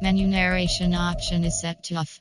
Menu narration option is set to off.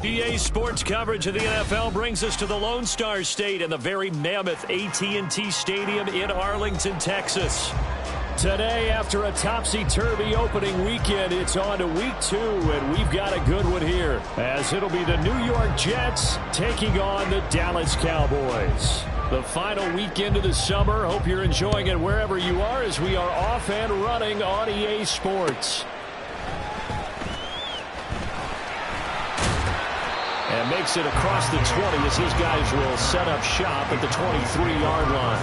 EA Sports coverage of the NFL brings us to the Lone Star State and the very mammoth AT&T Stadium in Arlington, Texas. Today, after a topsy-turvy opening weekend, it's on to week 2, and we've got a good one here, as it'll be the New York Jets taking on the Dallas Cowboys. The final weekend of the summer. Hope you're enjoying it wherever you are, as we are off and running on EA Sports. And makes it across the 20 as these guys will set up shop at the 23-yard line.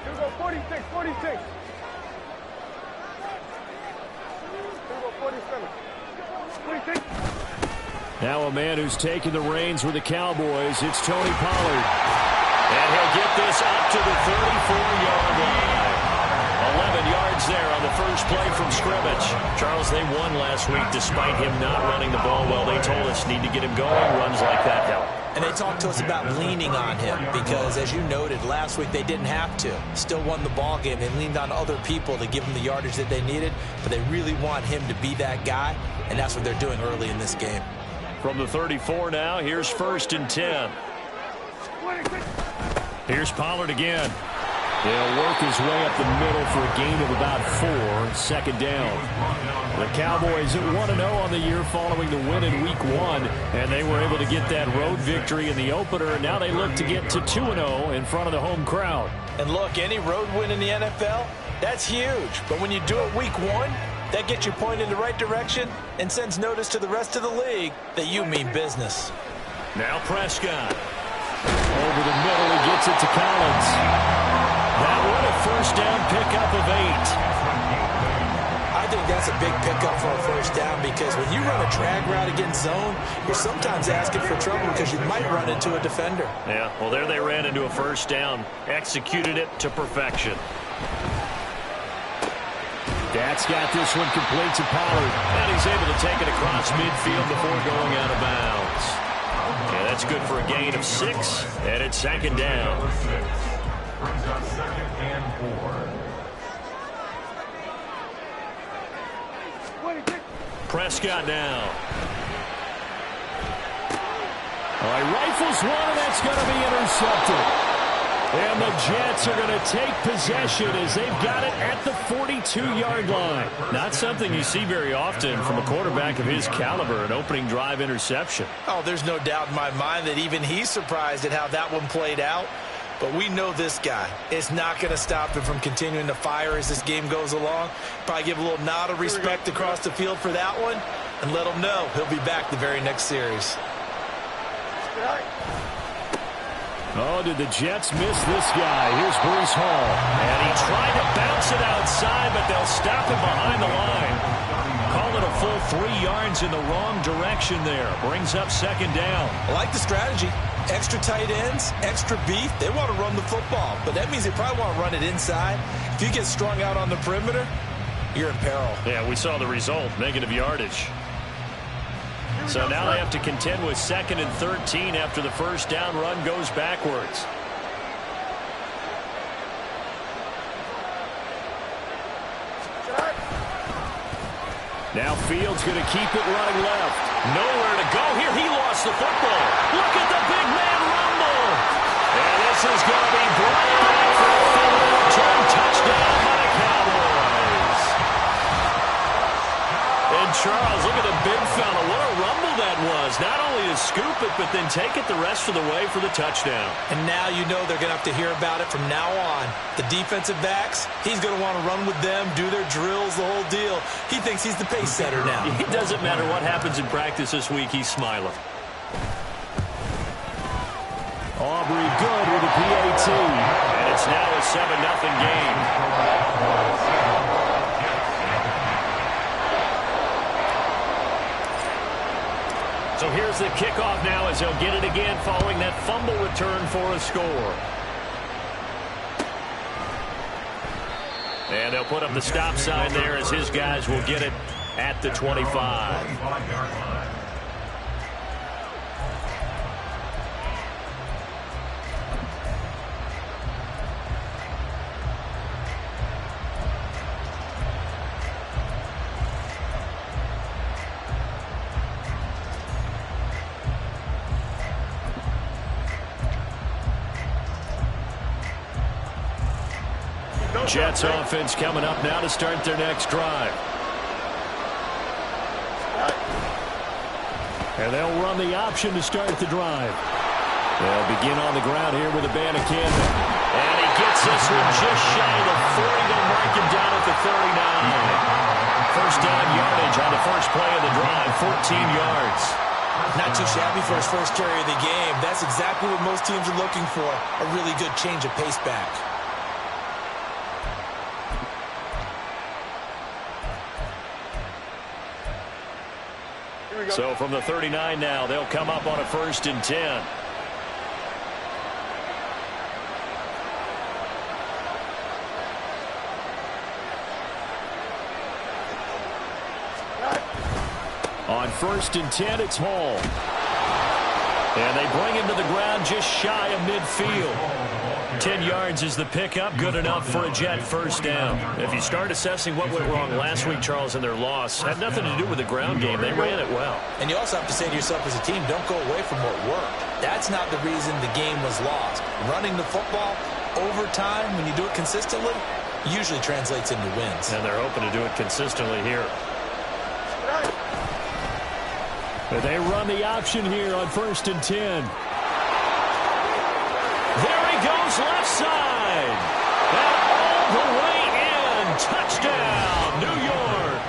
Here we go, 46, 46. Here we go, 47. 46. Now a man who's taken the reins with the Cowboys, it's Tony Pollard. And he'll get this up to the 34-yard line. 11 yards there on the first play from scrimmage. Charles, they won last week despite him not running the ball well. They told us need to get him going. Runs like that help. And they talked to us about leaning on him because, as you noted, last week they didn't have to. Still won the ball game. They leaned on other people to give them the yardage that they needed, but they really want him to be that guy, and that's what they're doing early in this game. From the 34 now, here's 1st and 10. Here's Pollard again. He'll work his way up the middle for a gain of about 4, 2nd down. The Cowboys at 1-0 on the year following the win in Week 1, and they were able to get that road victory in the opener. Now they look to get to 2-0 in front of the home crowd. And look, any road win in the NFL, that's huge. But when you do it Week 1, that gets you pointed in the right direction and sends notice to the rest of the league that you mean business. Now Prescott. Over the middle, he gets it to Collins. That one a 1st down pickup of 8. I think that's a big pickup for a 1st down because when you run a drag route against zone, you're sometimes asking for trouble because you might run into a defender. Yeah, well, there they ran into a 1st down. Executed it to perfection. That's got this one complete to Pollard. And he's able to take it across midfield before going out of bounds. Yeah, that's good for a gain of 6, and it's 2nd down. Brings up 2nd and 4. Prescott now. All right, rifles one, and that's going to be intercepted. And the Jets are going to take possession as they've got it at the 42-yard line. Not something you see very often from a quarterback of his caliber, an opening drive interception. Oh, there's no doubt in my mind that even he's surprised at how that one played out. But we know this guy is not going to stop him from continuing to fire as this game goes along. Probably give a little nod of respect across the field for that one and let him know he'll be back the very next series. Oh, did the Jets miss this guy? Here's Breece Hall. And he tried to bounce it outside, but they'll stop him behind the line. Call it a full 3 yards in the wrong direction there. Brings up second down. I like the strategy. Extra tight ends, extra beef. They want to run the football, but that means they probably want to run it inside. If you get strung out on the perimeter, you're in peril. Yeah, we saw the result, negative yardage. So now they have to contend with 2nd and 13 after the first down run goes backwards. Now Fields going to keep it running left. Nowhere to go here. He lost the football. Look at the big man rumble. And this is going to be brought back for a fumble return touchdown by the Cowboys. And Charles, look at the big fella. What a rumble that was. Not only to scoop it, but then take it the rest of the way for the touchdown. And now you know they're going to have to hear about it from now on. The defensive backs, he's going to want to run with them, do their drills, the whole deal. He thinks he's the pace setter now. It doesn't matter what happens in practice this week, he's smiling. Aubrey good with a PAT. And it's now a 7-0 game. So here's the kickoff now as they'll get it again following that fumble return for a score. And they'll put up the stop sign there as his guys will get it at the 25. Jets offense coming up now to start their next drive. And they'll run the option to start the drive. They'll begin on the ground here with Abanikanda. And he gets this one just shy of the 40. They'll mark him down at the 39. First down yardage on the first play of the drive, 14 yards. Not too shabby for his first carry of the game. That's exactly what most teams are looking for, a really good change of pace back. So from the 39 now, they'll come up on a 1st and 10. On 1st and 10, it's Hall. And they bring him to the ground just shy of midfield. 10 yards is the pickup, good enough for a Jet first down. If you start assessing what went wrong last week, Charles, in their loss, had nothing to do with the ground game. They ran it well. And you also have to say to yourself as a team, don't go away from what worked. That's not the reason the game was lost. Running the football over time, when you do it consistently, usually translates into wins. And they're hoping to do it consistently here. But they run the option here on 1st and 10. There he goes left side. And all the way in. Touchdown, New York.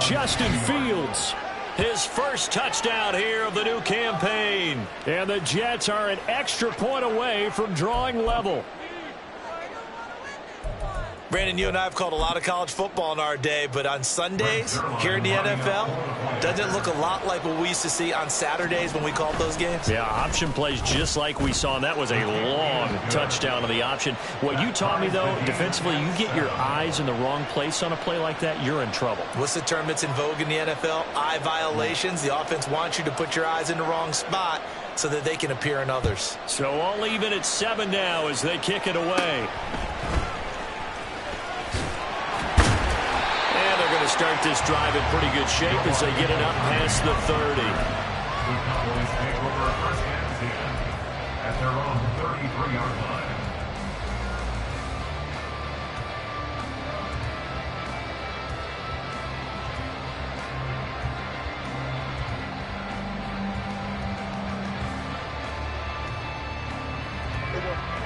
Justin Fields, his first touchdown here of the new campaign. And the Jets are an extra point away from drawing level. Brandon, you and I have called a lot of college football in our day, but on Sundays here in the NFL, doesn't it look a lot like what we used to see on Saturdays when we called those games? Yeah, option plays just like we saw, and that was a long touchdown of the option. What you taught me, though, defensively, you get your eyes in the wrong place on a play like that, you're in trouble. What's the term that's in vogue in the NFL? Eye violations. The offense wants you to put your eyes in the wrong spot so that they can appear in others. So all even at 7 now as they kick it away. Start this drive in pretty good shape as they get it up past the 30. At their own 33-yard line.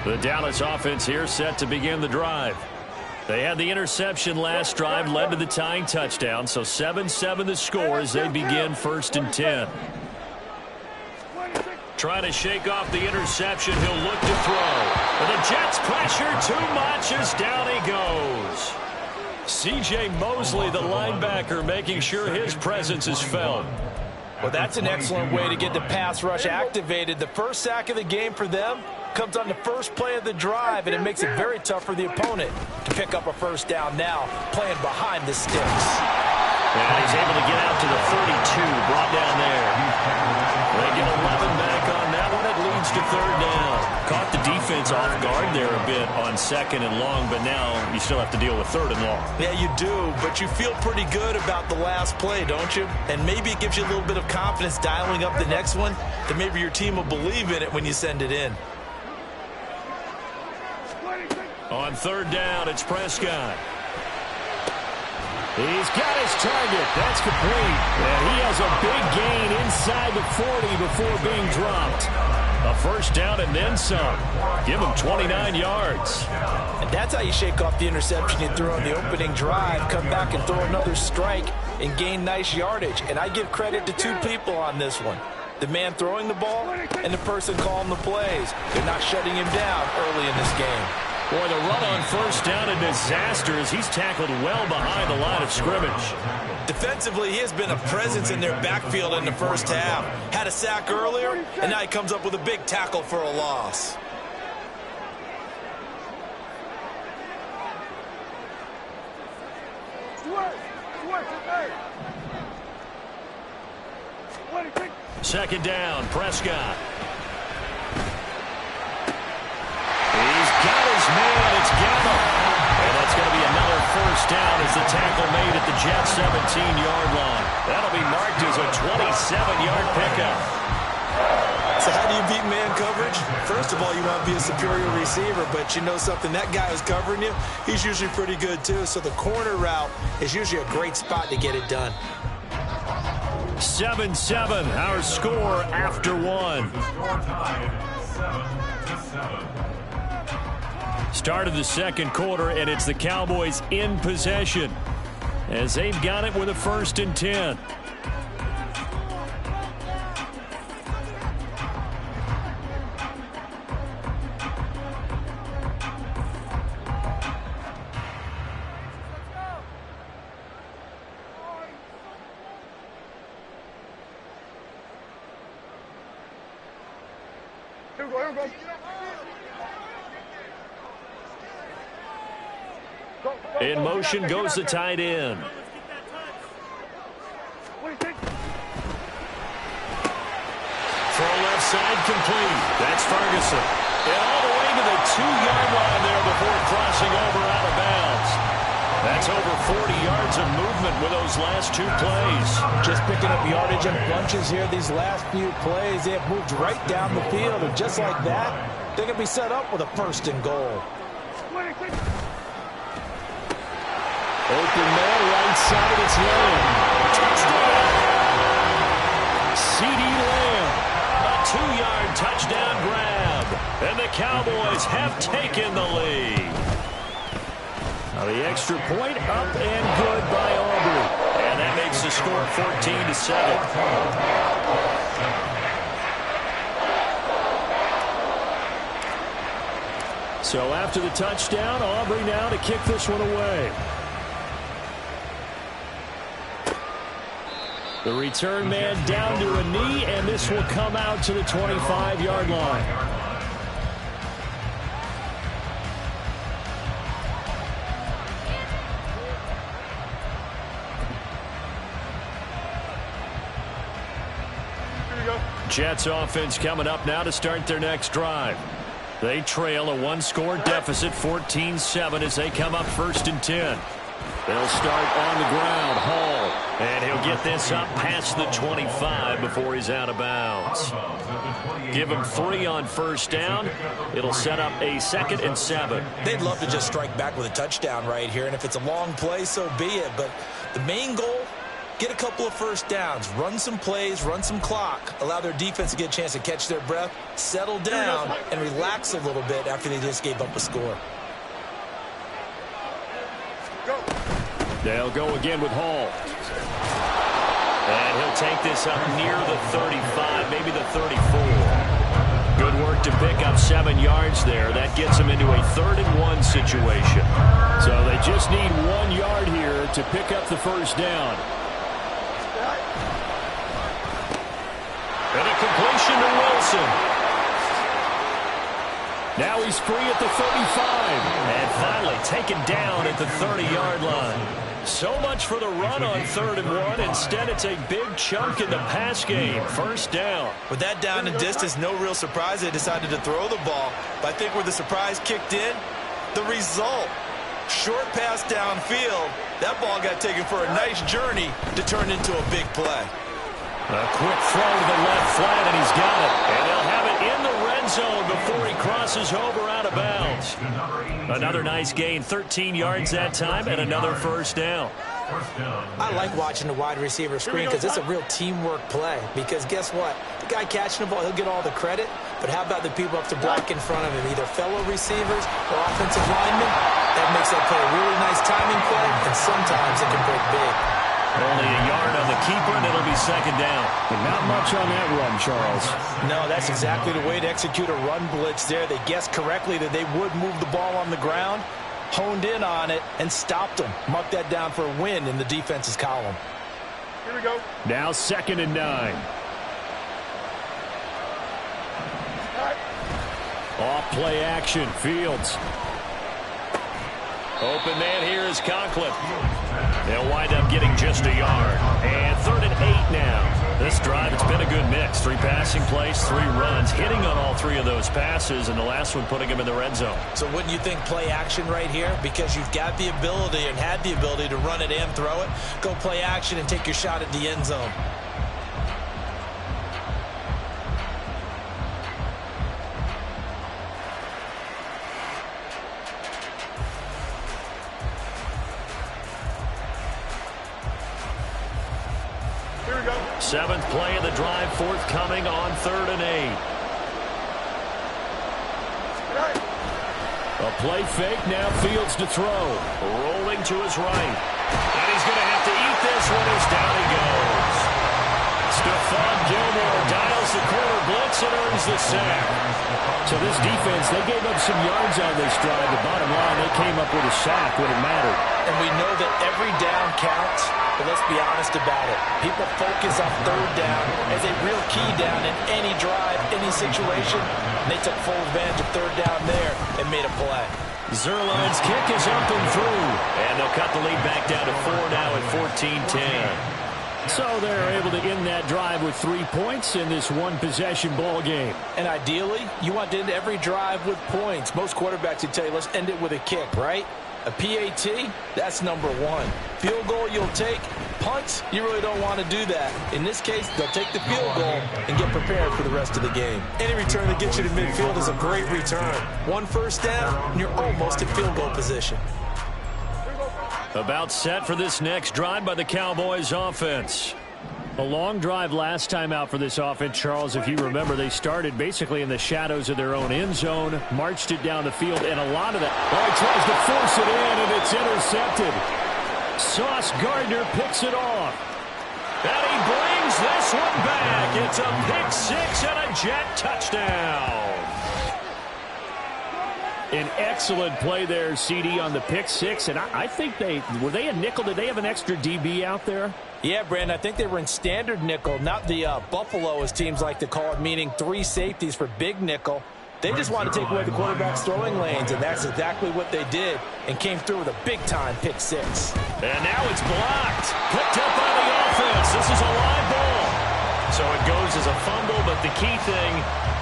The Dallas offense here set to begin the drive. They had the interception last drive, led to the tying touchdown, so 7-7 the score as they begin 1st and 10. Trying to shake off the interception, he'll look to throw. But the Jets pressure too much as down he goes. C.J. Mosley, the linebacker, making sure his presence is felt. Well, that's an excellent way to get the pass rush activated. The first sack of the game for them comes on the first play of the drive, and it makes it very tough for the opponent to pick up a first down now, playing behind the sticks. And he's able to get out to the 32, brought down there. They get 11 back on that one. It leads to 3rd down. Caught the defense off guard there a bit on 2nd and long, but now you still have to deal with 3rd and long. Yeah, you do, but you feel pretty good about the last play, don't you? And maybe it gives you a little bit of confidence dialing up the next one, that maybe your team will believe in it when you send it in. On 3rd down, it's Prescott. He's got his target. That's complete. And he has a big gain inside the 40 before being dropped. A first down and then some. Give him 29 yards. And that's how you shake off the interception you threw on the opening drive. Come back and throw another strike and gain nice yardage. And I give credit to 2 people on this one. The man throwing the ball and the person calling the plays. They're not shutting him down early in this game. Boy, the run on first down, a disaster as he's tackled well behind the line of scrimmage. Defensively, he has been a presence in their backfield in the first half. Had a sack earlier, and now he comes up with a big tackle for a loss. Second down, Prescott. He's got his man. It's Gallup. And that's going to be another first down as the tackle made at the Jets' 17-yard line. That'll be marked as a 27-yard pickup. So how do you beat man coverage? First of all, you want to be a superior receiver, but you know something, that guy who's covering you, he's usually pretty good too. So the corner route is usually a great spot to get it done. 7-7, our score after 1. Start of the second quarter, and it's the Cowboys in possession as they've got it with a 1st and 10. In motion goes the tight end. Throw left side complete. That's Ferguson. And all the way to the 2-yard line there before crossing over out of bounds. That's over 40 yards of movement with those last 2 plays. Just picking up yardage in bunches here these last few plays. They have moved right down the field, and just like that, they're going to be set up with a 1st and goal. Open man, right side, it's Lamb. Touchdown! C.D. Lamb, a 2-yard touchdown grab. And the Cowboys have taken the lead. Now the extra point up and good by Aubrey. And that makes the score 14-7. So after the touchdown, Aubrey now to kick this one away. The return man down to a knee, and this will come out to the 25-yard line. Jets offense coming up now to start their next drive. They trail a 1-score deficit, 14-7, as they come up 1st and 10. They'll start on the ground. Hall. And he'll get this up past the 25 before he's out of bounds. Give him 3 on first down. It'll set up a 2nd and 7. They'd love to just strike back with a touchdown right here. And if it's a long play, so be it. But the main goal, get a couple of first downs, run some plays, run some clock, allow their defense to get a chance to catch their breath, settle down, and relax a little bit after they just gave up a score. They'll go again with Hall. And he'll take this up near the 35, maybe the 34. Good work to pick up 7 yards there. That gets them into a 3rd-and-1 situation. So they just need 1 yard here to pick up the first down. And a completion to Wilson. Now he's free at the 35. And finally taken down at the 30-yard line. So much for the run on 3rd and 1. Instead, it's a big chunk in the pass game. First down. With that down and distance, no real surprise they decided to throw the ball. But I think where the surprise kicked in, the result. Short pass downfield. That ball got taken for a nice journey to turn into a big play. A quick throw to the left flat, and he's got it. And they'll have it in the red zone before he crosses over out of bounds. Another nice gain, 13 yards that time, and another first down. I like watching the wide receiver screen because it's a real teamwork play. Because guess what? The guy catching the ball, he'll get all the credit. But how about the people up to block in front of him, either fellow receivers or offensive linemen? That makes that play a really nice timing play, and sometimes it can break big. Only a yard on the keeper, and it'll be 2nd down. And not much on that run, Charles. No, that's exactly the way to execute a run blitz there. They guessed correctly that they would move the ball on the ground, honed in on it, and stopped them. Mark that down for a win in the defense's column. Here we go. Now 2nd and 9. Off play action, Fields. Open man here is Conklin. They'll wind up getting just a yard. And 3rd and 8 now. This drive, it's been a good mix. 3 passing plays, 3 runs, hitting on all 3 of those passes, and the last one putting him in the red zone. So wouldn't you think play action right here? Because you've got the ability and had the ability to run it and throw it. Go play action and take your shot at the end zone. Here we go. 7th play of the drive, forthcoming on 3rd and 8. A play fake, now Fields to throw. Rolling to his right. And he's going to have to eat this one as down he goes. Stephon Gilmore dials the corner blitz and earns the sack. So this defense, they gave up some yards on this drive. The bottom line, they came up with a sack when it mattered. And we know that every down counts, but let's be honest about it. People focus on 3rd down as a real key down in any drive, any situation. And they took full advantage of 3rd down there and made a play. Zuerlein's kick is up and through. And they'll cut the lead back down to 4 now at 14-10. So they're able to end that drive with 3 points in this one-possession ball game. And ideally, you want to end every drive with points. Most quarterbacks would tell you, let's end it with a kick, right? A PAT, that's number 1. Field goal you'll take. Punts, you really don't want to do that. In this case, they'll take the field goal and get prepared for the rest of the game. Any return that gets you to midfield is a great return. 1 first down, and you're almost in field goal position. About set for this next drive by the Cowboys offense. A long drive last time out for this offense, Charles. If you remember, they started basically in the shadows of their own end zone, marched it down the field, and a lot of that. Oh, he tries to force it in, and it's intercepted. Sauce Gardner picks it off. And he brings this one back. It's a pick 6 and a Jet touchdown. An excellent play there, CD, on the pick 6. And I think were they a nickel? Did they have an extra DB out there? Yeah, Brandon, I think they were in standard nickel, not the Buffalo, as teams like to call it, meaning 3 safeties for big nickel. They just wanted to take away the quarterback's throwing lanes, and that's exactly what they did, and came through with a big-time pick 6. And now it's blocked. Picked up by the offense. This is a live ball. So it goes as a fumble, but the key thing,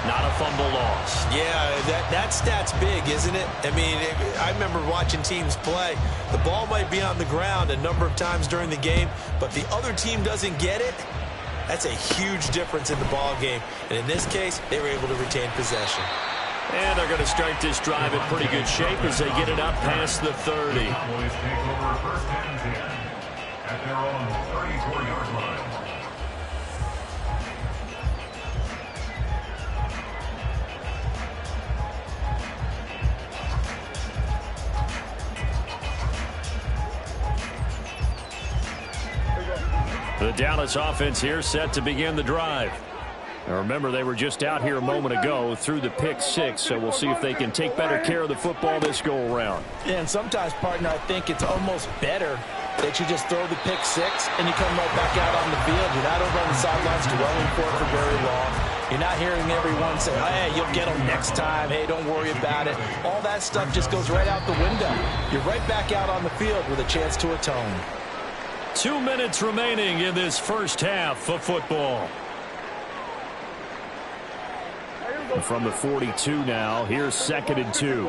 not a fumble loss. Yeah, that stat's big, isn't it? I mean, I remember watching teams play. The ball might be on the ground a number of times during the game, but the other team doesn't get it. That's a huge difference in the ball game. And in this case, they were able to retain possession. And they're going to start this drive in pretty good shape as they get it up past the 30. at their own 34-yard line. The Dallas offense here set to begin the drive. Now remember, they were just out here a moment ago through the pick six, so we'll see if they can take better care of the football this go-around. Yeah, and sometimes, partner, I think it's almost better that you just throw the pick six and you come right back out on the field. You're not over on the sidelines dwelling for it for very long. You're not hearing everyone say, hey, you'll get them next time. Hey, don't worry about it. All that stuff just goes right out the window. You're right back out on the field with a chance to atone. 2 minutes remaining in this first half of football. From the 42 now, here's 2nd and 2.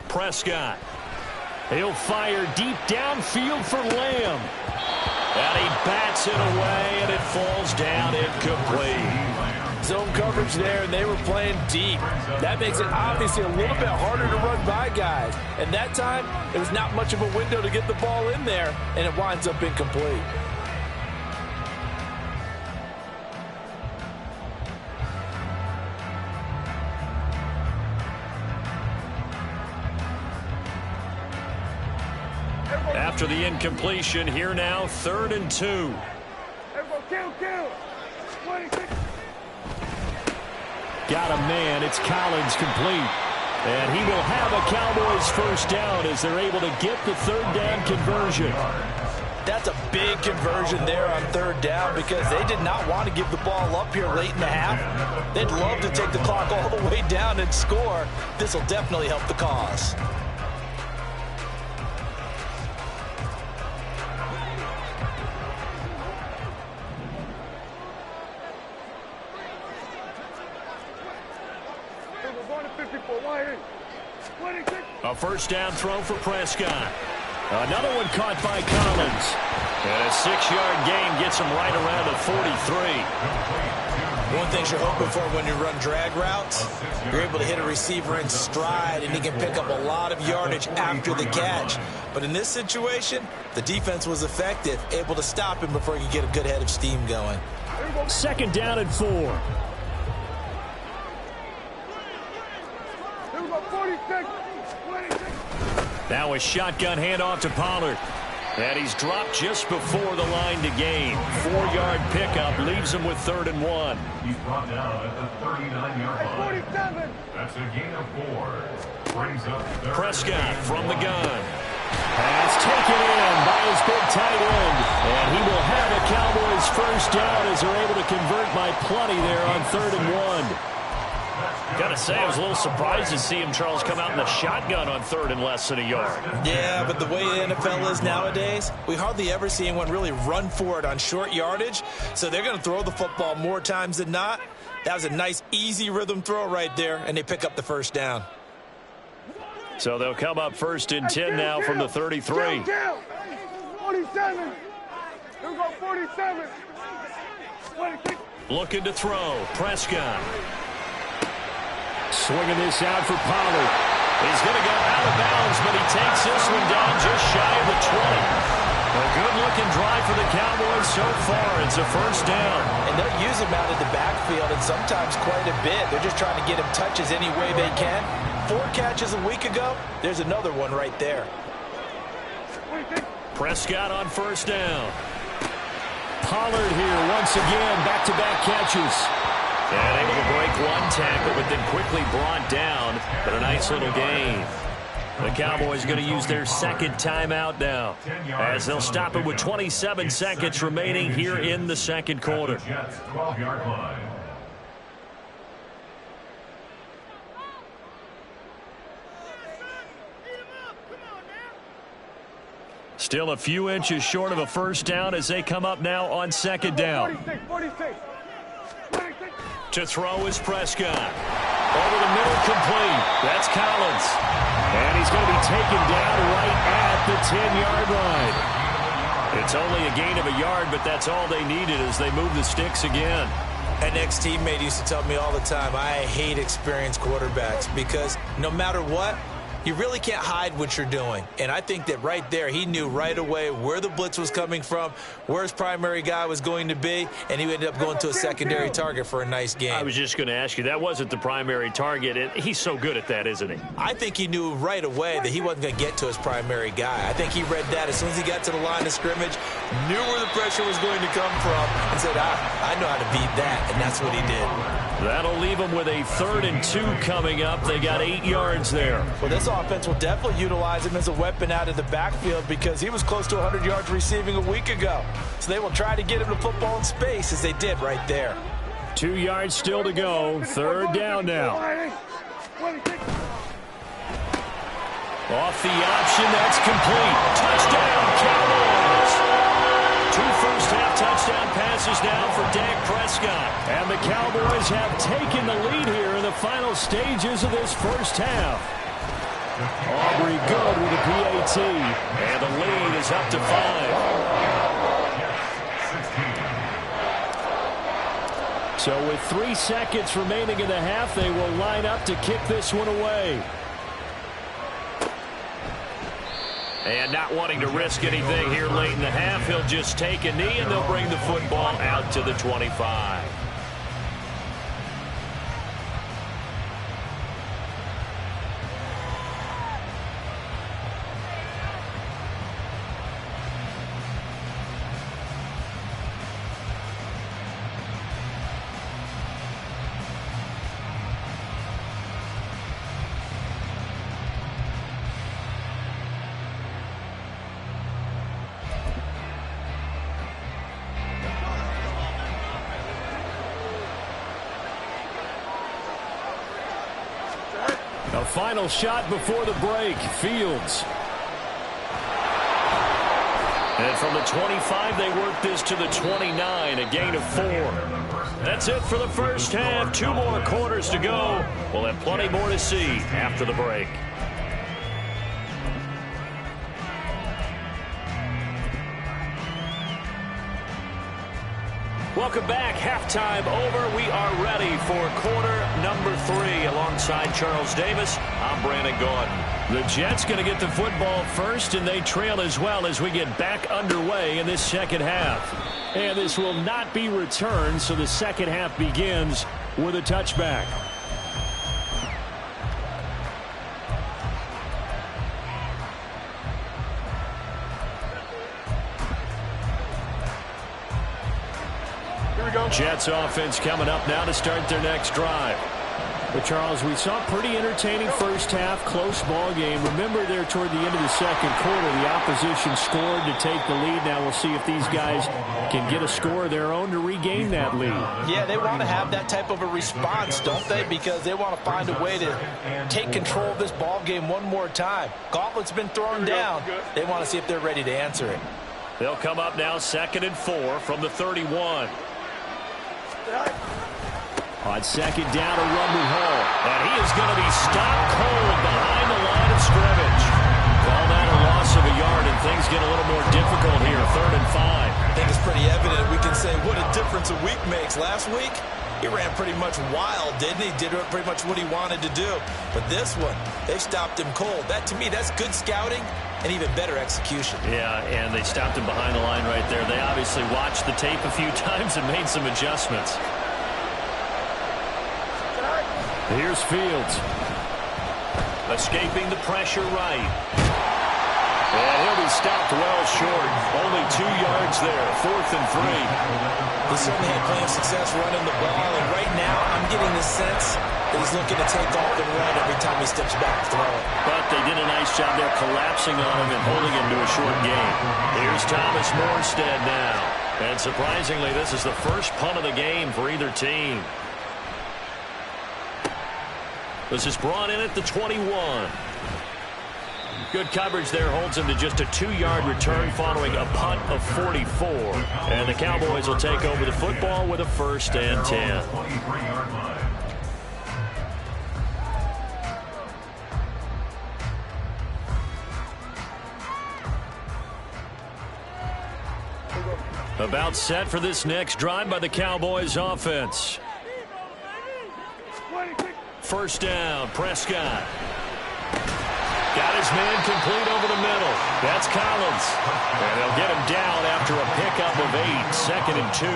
Prescott. He'll fire deep downfield for Lamb. And he bats it away, and it falls down incomplete. Zone coverage there, and they were playing deep. That makes it obviously a little bit harder to run by guys. And that time, it was not much of a window to get the ball in there, and it winds up incomplete. After the incompletion, here now, 3rd and 2. Got a man. It's Collins complete. And he will have a Cowboys first down as they're able to get the 3rd down conversion. That's a big conversion there on 3rd down because they did not want to give the ball up here late in the half. They'd love to take the clock all the way down and score. This will definitely help the cause. A first down throw for Prescott. Another one caught by Collins. And a 6-yard gain gets him right around the 43. One thing you're hoping for when you run drag routes, you're able to hit a receiver in stride, and he can pick up a lot of yardage after the catch. But in this situation, the defense was effective, able to stop him before he could get a good head of steam going. 2nd down and 4. Now a shotgun handoff to Pollard. And he's dropped just before the line to gain. 4-yard pickup leaves him with 3rd and 1. He's brought down at the 39-yard line. That's a gain of 4. Brings up Prescott from the gun. Pass taken in by his big tight end. And he will have a Cowboys first down as they're able to convert by plenty there on 3rd and 1. Gotta say, I was a little surprised to see him, Charles, come out in the shotgun on 3rd and less than a yard. Yeah, but the way the NFL is nowadays, we hardly ever see anyone really run for it on short yardage. So they're going to throw the football more times than not. That was a nice, easy rhythm throw right there, and they pick up the first down. So they'll come up 1st and 10 now from the 33. 47. Here we go, 47. Looking to throw. Prescott. Swinging this out for Pollard. He's going to go out of bounds, but he takes this one down just shy of the 20. A good-looking drive for the Cowboys so far. It's a first down. And they'll use him out of the backfield, and sometimes quite a bit. They're just trying to get him touches any way they can. 4 catches a week ago. There's another one right there. Prescott on first down. Pollard here once again, back-to-back catches. And able to break one tackle, but then quickly brought down. But a nice little gain. The Cowboys going to use their 2nd timeout now, as they'll stop it with 27 seconds remaining here in the 2nd quarter. Jets 12-yard line. Still a few inches short of a first down as they come up now on 2nd down. 46. To throw is Prescott. Over the middle, complete. That's Collins. And he's going to be taken down right at the 10-yard line. It's only a gain of a yard, but that's all they needed as they move the sticks again. An ex-teammate used to tell me all the time, I hate experienced quarterbacks because no matter what, you really can't hide what you're doing. And I think that right there, he knew right away where the blitz was coming from, where his primary guy was going to be, and he ended up going to a secondary target for a nice game. I was just going to ask you, that wasn't the primary target. He's so good at that, isn't he? I think he knew right away that he wasn't going to get to his primary guy. I think he read that as soon as he got to the line of scrimmage, knew where the pressure was going to come from, and said, I know how to beat that, and that's what he did. That'll leave him with a 3rd and 2 coming up. They got 8 yards there. Well, this offense will definitely utilize him as a weapon out of the backfield because he was close to 100 yards receiving a week ago. So they will try to get him the football in space as they did right there. 2 yards still to go. 3rd down now. Off the option, that's complete. Touchdown, Cowboys! 2 first-half touchdown passes now for Dak Prescott. And the Cowboys have taken the lead here in the final stages of this first half. Aubrey good with a PAT. And the lead is up to 5. So with 3 seconds remaining in the half, they will line up to kick this one away. And not wanting to risk anything here late in the half, he'll just take a knee and they'll bring the football out to the 25. A final shot before the break. Fields. And from the 25, they work this to the 29, a gain of 4. That's it for the first half. 2 more quarters to go. We'll have plenty more to see after the break. Welcome back. Halftime over. We are ready for quarter number 3. Alongside Charles Davis, I'm Brandon Gaudin. The Jets going to get the football first, and they trail as well as we get back underway in this second half. And this will not be returned, so the second half begins with a touchback. Jets offense coming up now to start their next drive. But Charles, we saw a pretty entertaining first half, close ball game. Remember there toward the end of the second quarter, the opposition scored to take the lead. Now we'll see if these guys can get a score of their own to regain that lead. Yeah, they want to have that type of a response, don't they? Because they want to find a way to take control of this ball game one more time. Gauntlet's been thrown down. They want to see if they're ready to answer it. They'll come up now 2nd and 4 from the 31. On 2nd down to Rumble Hall. And he is going to be stopped cold behind the line of scrimmage. Call that a loss of a yard, and things get a little more difficult here. 3rd and 5. I think it's pretty evident. We can say what a difference a week makes. Last week, he ran pretty much wild, didn't he? Did pretty much what he wanted to do. But this one, they stopped him cold. That, to me, that's good scouting and even better execution. Yeah, and they stopped him behind the line right there. They obviously watched the tape a few times and made some adjustments. Here's Fields. Escaping the pressure right. And he'll be stopped well short. Only 2 yards there. 4th and 3. He certainly had plenty of success running the ball, and right now I'm getting the sense that he's looking to take off and run every time he steps back to throw it. But they did a nice job there collapsing on him and holding him to a short gain. Here's Thomas Morstead now. And surprisingly, this is the first punt of the game for either team. This is brought in at the 21. Good coverage there holds him to just a 2-yard return following a punt of 44. And the Cowboys will take over the football with a 1st and 10. About set for this next drive by the Cowboys offense. 1st down, Prescott. Got his man complete over the middle. That's Collins. And they'll get him down after a pickup of 8, 2nd and 2.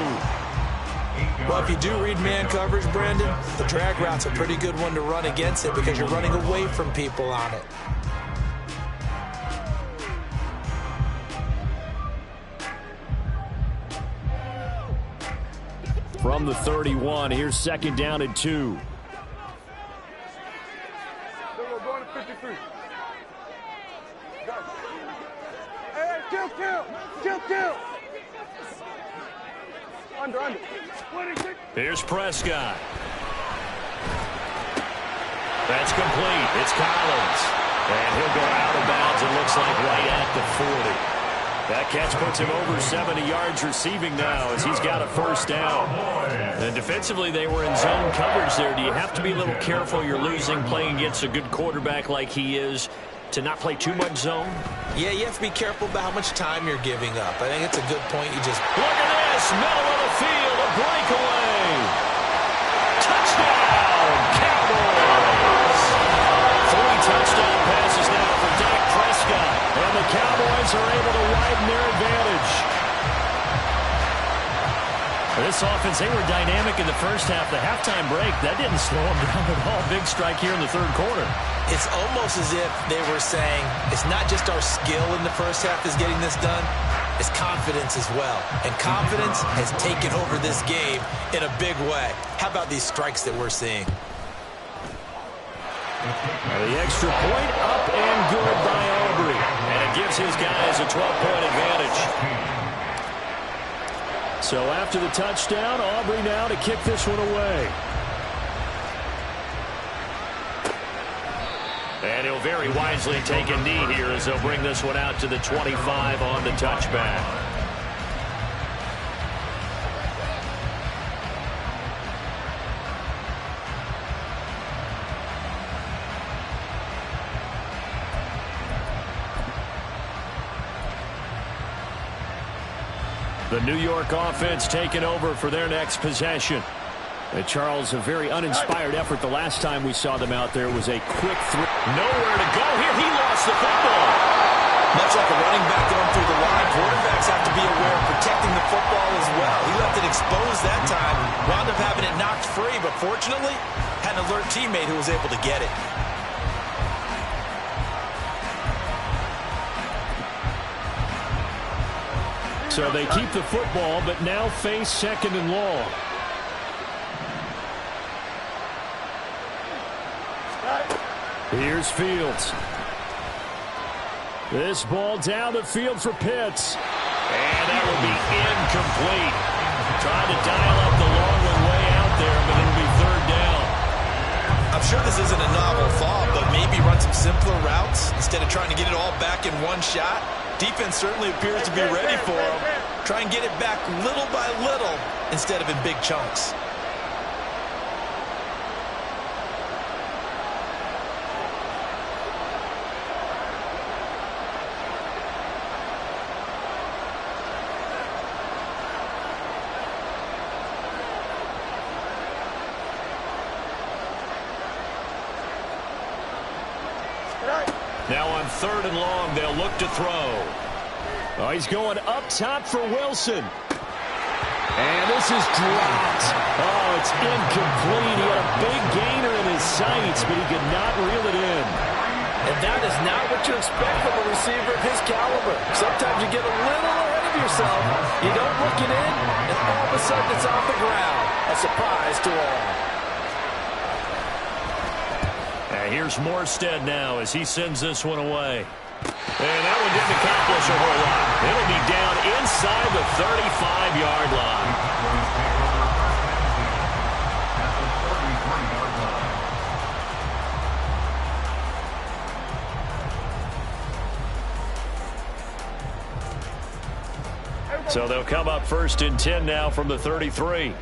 Well, if you do read man coverage, Brandon, the drag route's a pretty good one to run against it because you're running away from people on it. From the 31, here's 2nd down and 2. We're going to 53. Hey, kill. Under. 26. Here's Prescott. That's complete. It's Collins. And he'll go out of bounds, it looks like, right at the 40. That catch puts him over 70 yards receiving now as he's got a 1st down. And defensively, they were in zone coverage there. Do you have to be a little careful? You're losing, playing against a good quarterback like he is, to not play too much zone? Yeah, you have to be careful about how much time you're giving up. I think it's a good point. You just look at this, middle of the field, a breakaway. Touchdown, Cowboys. 3 touchdown passes now for Dak Prescott, and the Cowboys are able to widen their advantage. This offense, they were dynamic in the first half. The halftime break, that didn't slow them down at all. Big strike here in the 3rd quarter. It's almost as if they were saying, it's not just our skill in the first half that's getting this done, it's confidence as well. And confidence has taken over this game in a big way. How about these strikes that we're seeing? The extra point up and good by Aubrey. And it gives his guys a 12-point advantage. So after the touchdown, Aubrey now to kick this one away. And he'll very wisely take a knee here as they'll bring this one out to the 25 on the touchback. The New York offense taking over for their next possession. Charles, a very uninspired effort the last time we saw them out there was a quick throw. Nowhere to go here. He lost the football. Much like a running back going through the line, quarterbacks have to be aware of protecting the football as well. He left it exposed that time, wound up having it knocked free, but fortunately, had an alert teammate who was able to get it. So they keep the football, but now face 2nd and long. Here's Fields. This ball down the field for Pitts. And that will be incomplete. Trying to dial up the long one way out there, but it'll be 3rd down. I'm sure this isn't a novel thought, but maybe run some simpler routes instead of trying to get it all back in one shot. Defense certainly appears to be ready for him. Try and get it back little by little instead of in big chunks. Now on 3rd and long, they'll look to throw. Oh, he's going up top for Wilson. And this is dropped. Oh, it's incomplete. He had a big gainer in his sights, but he could not reel it in. And that is not what you expect from a receiver of his caliber. Sometimes you get a little ahead of yourself. You don't look it in, and all of a sudden it's off the ground. A surprise to all. Here's Morstead now as he sends this one away. And that one didn't accomplish a whole lot. It'll be down inside the 35-yard line. So they'll come up 1st and 10 now from the 33.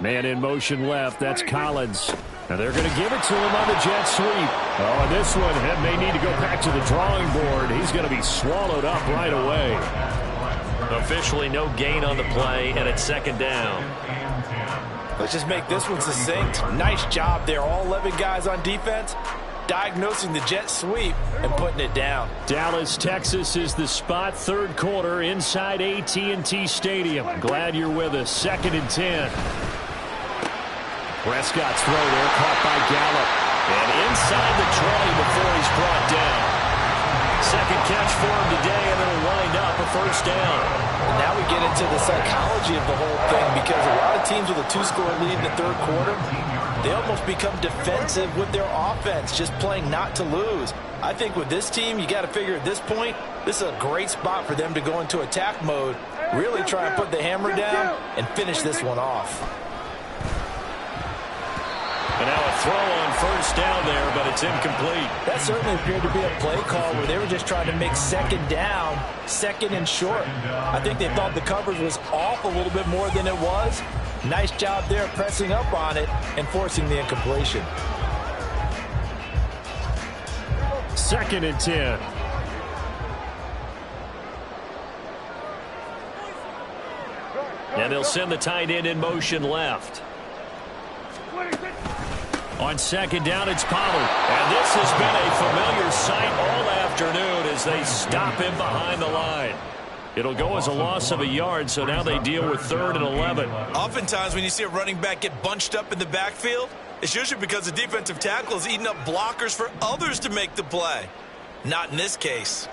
Man in motion left. That's Collins. Now they're going to give it to him on the jet sweep. Oh, and this one may need to go back to the drawing board. He's going to be swallowed up right away. Officially no gain on the play, and it's 2nd down. Let's just make this one succinct. Nice job there. All 11 guys on defense, diagnosing the jet sweep and putting it down. Dallas, Texas is the spot. Third quarter inside AT&T Stadium. Glad you're with us. 2nd and 10. Prescott's throw there, caught by Gallup. And inside the 20 before he's brought down. Second catch for him today, and it'll wind up a first down. And now we get into the psychology of the whole thing, because a lot of teams with a 2-score lead in the third quarter, they almost become defensive with their offense, just playing not to lose. I think with this team, you got to figure at this point, this is a great spot for them to go into attack mode, really try and put the hammer down and finish this one off. And now a throw on first down there, but it's incomplete. That certainly appeared to be a play call where they were just trying to make second down, second and short. I think they thought the coverage was off a little bit more than it was. Nice job there pressing up on it and forcing the incompletion. 2nd and 10. And they'll send the tight end in motion left. On second down, it's Pollard. And this has been a familiar sight all afternoon as they stop him behind the line. It'll go as a loss of a yard, so now they deal with 3rd and 11. Oftentimes when you see a running back get bunched up in the backfield, it's usually because the defensive tackle is eating up blockers for others to make the play. Not in this case.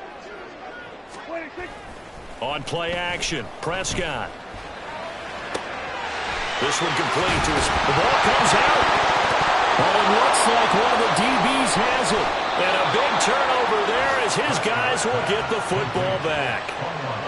On play action, Prescott. This one complete to his... The ball comes out. Well, it looks like one of the DBs has it. And a big turnover there as his guys will get the football back.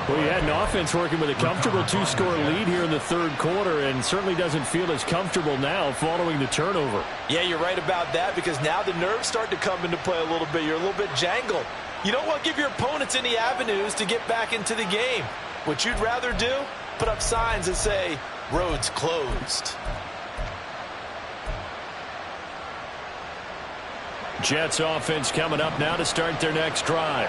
Well, you had an offense working with a comfortable 2-score lead here in the third quarter, and certainly doesn't feel as comfortable now following the turnover. Yeah, you're right about that, because now the nerves start to come into play a little bit. You're a little bit jangled. You don't want to give your opponents any avenues to get back into the game. What you'd rather do, put up signs that say, roads closed. Jets offense coming up now to start their next drive.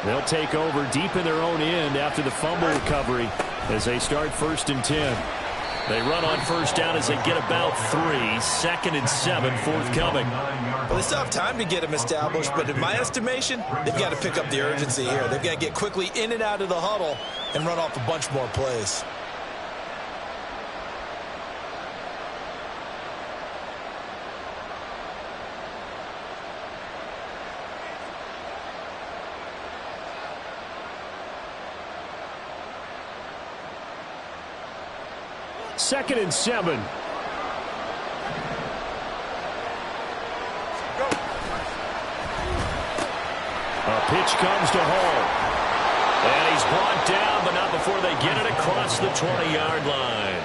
They'll take over deep in their own end after the fumble recovery as they start 1st and 10. They run on first down as they get about 3. 2nd and 7 forthcoming. Well, they still have time to get them established, but in my estimation, they've got to pick up the urgency here. They've got to get quickly in and out of the huddle and run off a bunch more plays. Second and 7. A pitch comes to Hall. And he's brought down, but not before they get it across the 20-yard line.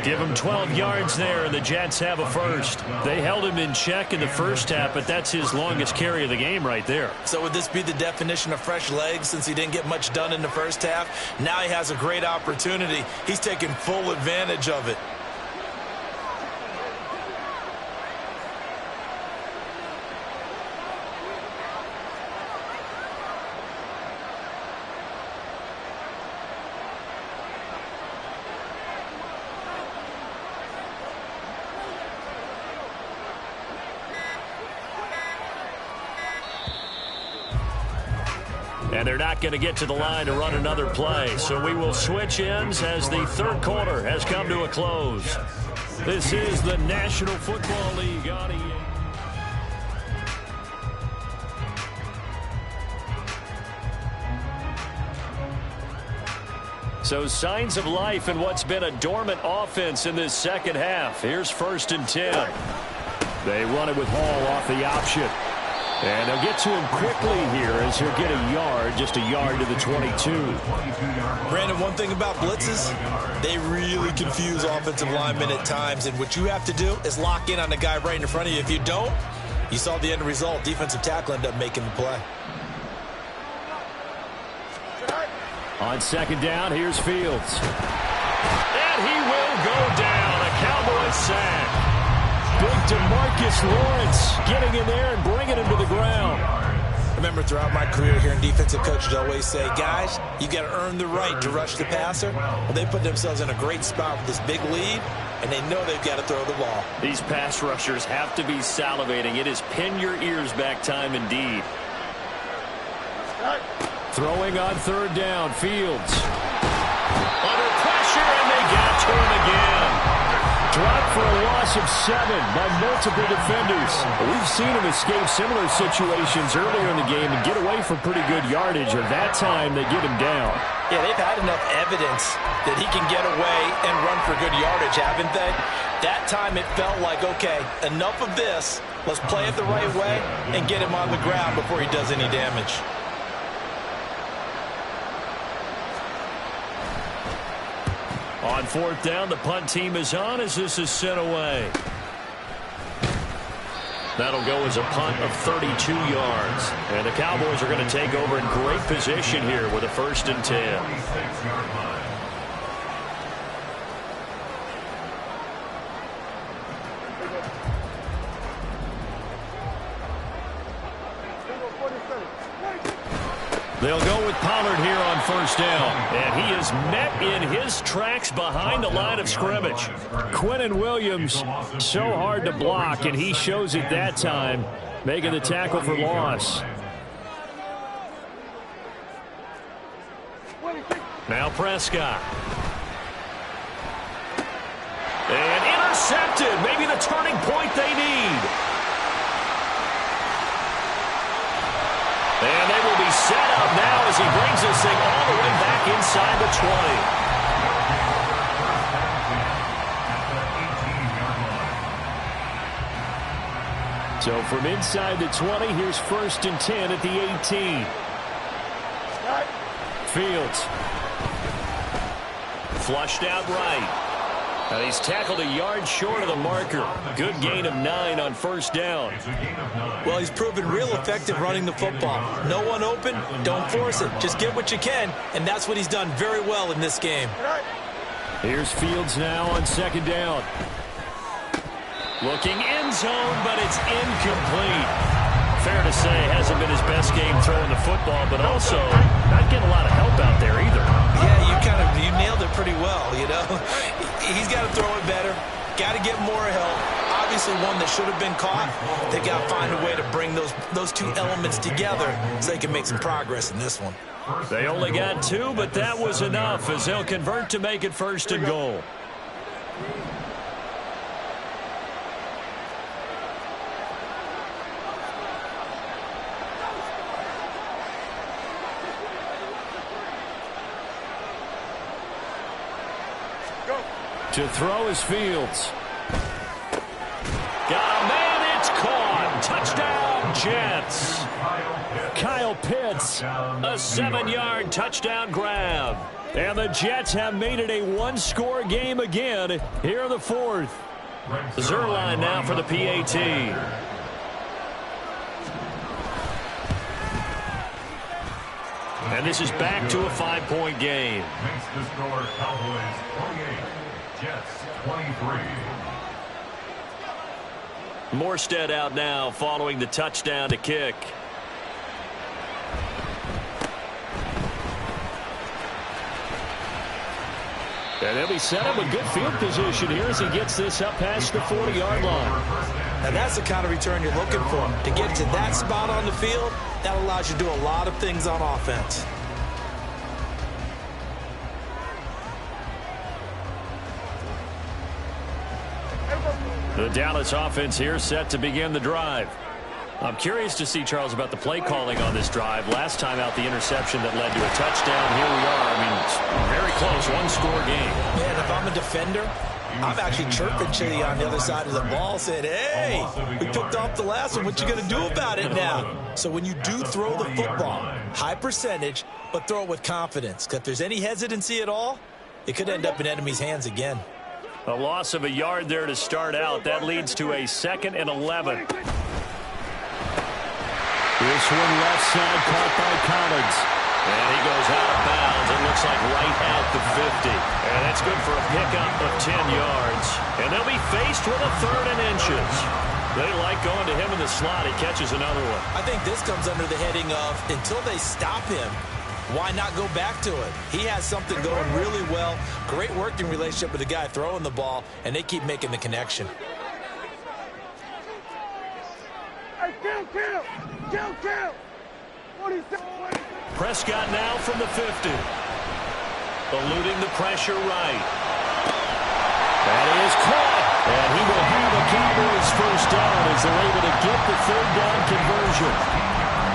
Give him 12 yards there, and the Jets have a first. They held him in check in the first half, but that's his longest carry of the game right there. So would this be the definition of fresh legs since he didn't get much done in the first half? Now he has a great opportunity. He's taking full advantage of it. And they're not going to get to the line to run another play. So we will switch ends as the third quarter has come to a close. This is the National Football League on EA. So signs of life in what's been a dormant offense in this second half. Here's 1st and 10. They run it with Hall off the option. And they'll get to him quickly here as he'll get a yard, just a yard to the 22. Brandon, one thing about blitzes, they really confuse offensive linemen at times. And what you have to do is lock in on the guy right in front of you. If you don't, you saw the end result. Defensive tackle ended up making the play. On second down, here's Fields. And he will go down. A Cowboys sack. Big DeMarcus Lawrence getting in there and bringing him to the ground. Remember, throughout my career here in defensive coaches always say, guys, you got to earn the right to rush the passer. Well, they put themselves in a great spot with this big lead, and they know they've got to throw the ball. These pass rushers have to be salivating. It is pin your ears back time indeed. Throwing on third down, Fields. Under pressure, and they got to him again. Dropped for a loss of 7 by multiple defenders. We've seen him escape similar situations earlier in the game and get away from pretty good yardage, or that time they get him down. Yeah, they've had enough evidence that he can get away and run for good yardage, haven't they? That time it felt like, okay, enough of this. Let's play it the right way and get him on the ground before he does any damage. On fourth down, the punt team is on as this is sent away. That'll go as a punt of 32 yards. And the Cowboys are going to take over in great position here with a 1st and 10. They'll go with Pollard here on 1st down. And he is met in his tracks behind the line of scrimmage. Quinnen Williams, so hard to block, and he shows it that time, making the tackle for loss. Now Prescott. And intercepted. Maybe the turning point they need. And they will be set up now as he brings this thing all the way back inside the 20. So from inside the 20, here's 1st and 10 at the 18. Fields. Flushed out right. Now he's tackled a yard short of the marker. Good gain of 9 on 1st down. Well, he's proven real effective running the football. No one open, don't force it. Just get what you can, and that's what he's done very well in this game. Here's Fields now on 2nd down. Looking end zone, but it's incomplete. Fair to say, hasn't been his best game throwing the football, but also not getting a lot of help out there either. Yeah, you nailed it pretty well, you know. He's got to throw it better. Got to get more help. Obviously one that should have been caught. They got to find a way to bring those two elements together so they can make some progress in this one. They only got 2, but that was enough as they'll convert to make it 1st and goal. To throw is Fields. Got a man, it's caught. Touchdown, Jets. Kyle Pitts, a 7-yard touchdown grab. And the Jets have made it a 1-score game again here in the 4th. Zuerlein now for the PAT. And this is back to a 5-point game. Makes the score Cowboys 28, Jets 23. Morstead out now following the touchdown to kick. And they'll be set up with good field position here as he gets this up past the 40-yard line. And that's the kind of return you're looking for. To get to that spot on the field, that allows you to do a lot of things on offense. The Dallas offense here set to begin the drive. I'm curious to see, Charles, about the play calling on this drive. Last time out, the interception that led to a touchdown. Here we are. I mean, it's very close, 1-score game. Man, if I'm a defender, I'm actually chirping Chitty on the other side of the ball, saying, hey, we picked off the last one. What you going to do about it now? So when you do throw the football, high percentage, but throw it with confidence. Because if there's any hesitancy at all, it could end up in enemy's hands again. A loss of a yard there to start out. That leads to a 2nd and 11. This one left side caught by Collins. And he goes out of bounds. It looks like right at the 50. And that's good for a pickup of 10 yards. And they'll be faced with a 3rd and inches. They like going to him in the slot. He catches another one. I think this comes under the heading of until they stop him, why not go back to it? He has something going really well. Great working relationship with the guy throwing the ball, and they keep making the connection. Hey, kill. 47. Prescott now from the 50. Eluding the pressure right. That is caught. And he will have a Cowboys first down as they're able to get the third down conversion.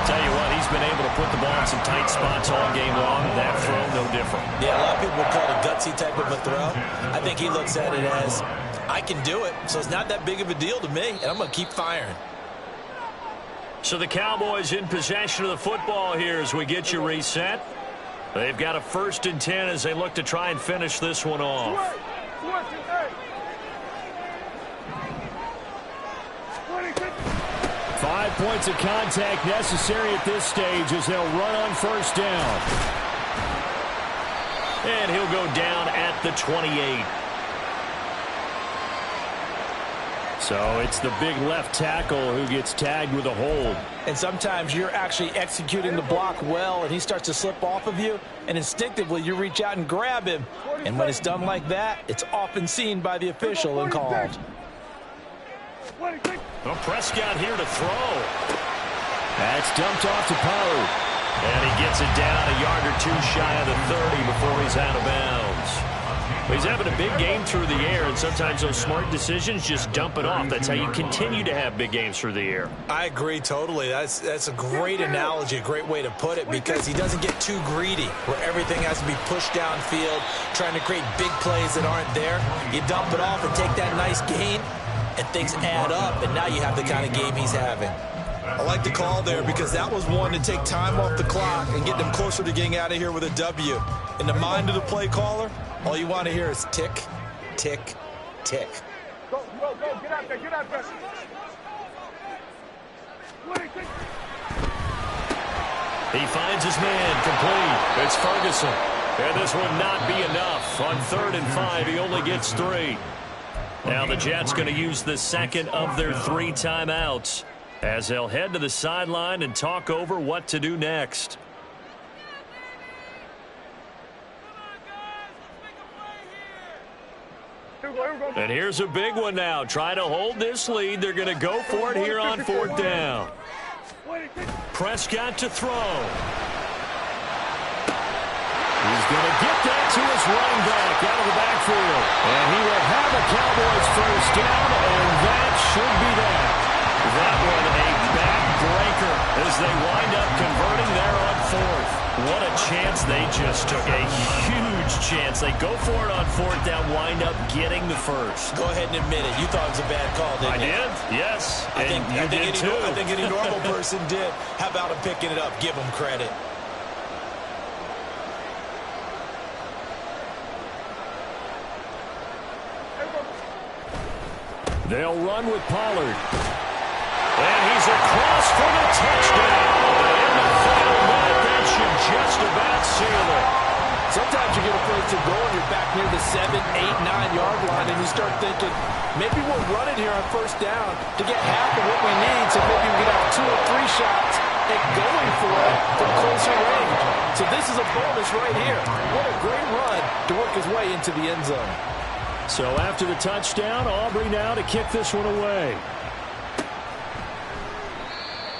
Tell you what, he's been able to put the ball in some tight spots all game long. That throw, no different. Yeah, a lot of people would call it a gutsy type of a throw. I think he looks at it as, I can do it, so it's not that big of a deal to me, and I'm going to keep firing. So the Cowboys in possession of the football here as we get you reset. They've got a 1st and 10 as they look to try and finish this one off. 5 points of contact necessary at this stage as they'll run on first down. And he'll go down at the 28. So it's the big left tackle who gets tagged with a hold. And sometimes you're actually executing the block well, and he starts to slip off of you, and instinctively you reach out and grab him. And when it's done like that, it's often seen by the official and called. Well, Prescott here to throw. That's dumped off to Poe. And he gets it down a yard or two shy of the 30 before he's out of bounds. He's having a big game through the air, and sometimes those smart decisions just dump it off. That's how you continue to have big games through the air. I agree totally. That's a great analogy, a great way to put it, because he doesn't get too greedy where everything has to be pushed downfield, trying to create big plays that aren't there. You dump it off and take that nice gain, and things add up, and now you have the kind of game he's having. I like the call there because that was one to take time off the clock and get them closer to getting out of here with a W. In the mind of the play caller, all you want to hear is tick, tick, tick. Go, get out there. He finds his man complete. It's Ferguson. And this would not be enough. On 3rd and 5, he only gets 3. Now the Jets going to use the second of their 3 timeouts as they'll head to the sideline and talk over what to do next. And here's a big one now. Trying to hold this lead. They're going to go for it here on 4th down. Prescott to throw. He's going to get that to his running back out of the backfield. And he will have a Cowboys first down, and that should be that. That one a backbreaker as they wind up converting there on 4th. What a chance they just took. A huge chance. They go for it on 4th down, wind up getting the first. Go ahead and admit it. You thought it was a bad call, didn't you? I did, yes. I think any normal person did. How about him picking it up? Give him credit. They'll run with Pollard. And he's across for the touchdown. In the final minute, that should just about seal it. Sometimes you get a place to go and you're back near the 7, 8, 9-yard line, and you start thinking, maybe we'll run it here on first down to get half of what we need, so maybe we can have 2 or 3 shots at going for it from closer range. So this is a bonus right here. What a great run to work his way into the end zone. So after the touchdown, Aubrey now to kick this one away.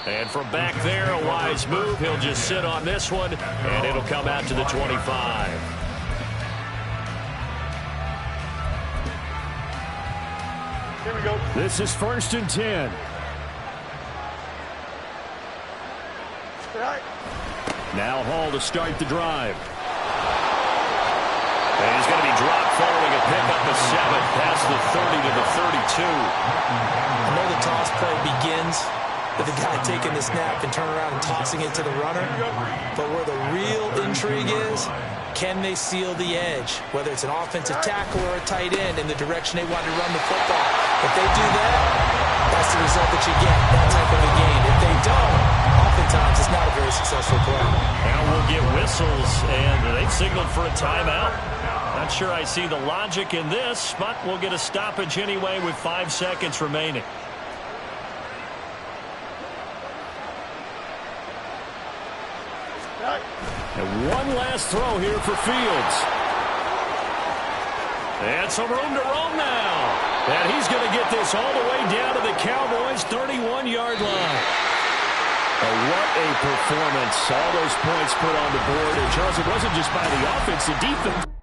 And from back there, a wise move. He'll just sit on this one, and it'll come out to the 25. Here we go. This is 1st and 10. Right. Now Hall to start the drive. And he's going to be dropped following a pickup of 7 past the 30 to the 32. I know the toss play begins with the guy taking the snap and turning around and tossing it to the runner. But where the real intrigue is, can they seal the edge, whether it's an offensive tackle or a tight end, in the direction they want to run the football? If they do that, that's the result that you get, that type of a game. If they don't, oftentimes it's not a very successful play. Now we'll get whistles, and they've signaled for a timeout. Not sure I see the logic in this, but we'll get a stoppage anyway with 5 seconds remaining. And one last throw here for Fields. And some room to roam now. And he's going to get this all the way down to the Cowboys' 31-yard line. What a performance. All those points put on the board. And, Charles, it wasn't just by the offense. The defense.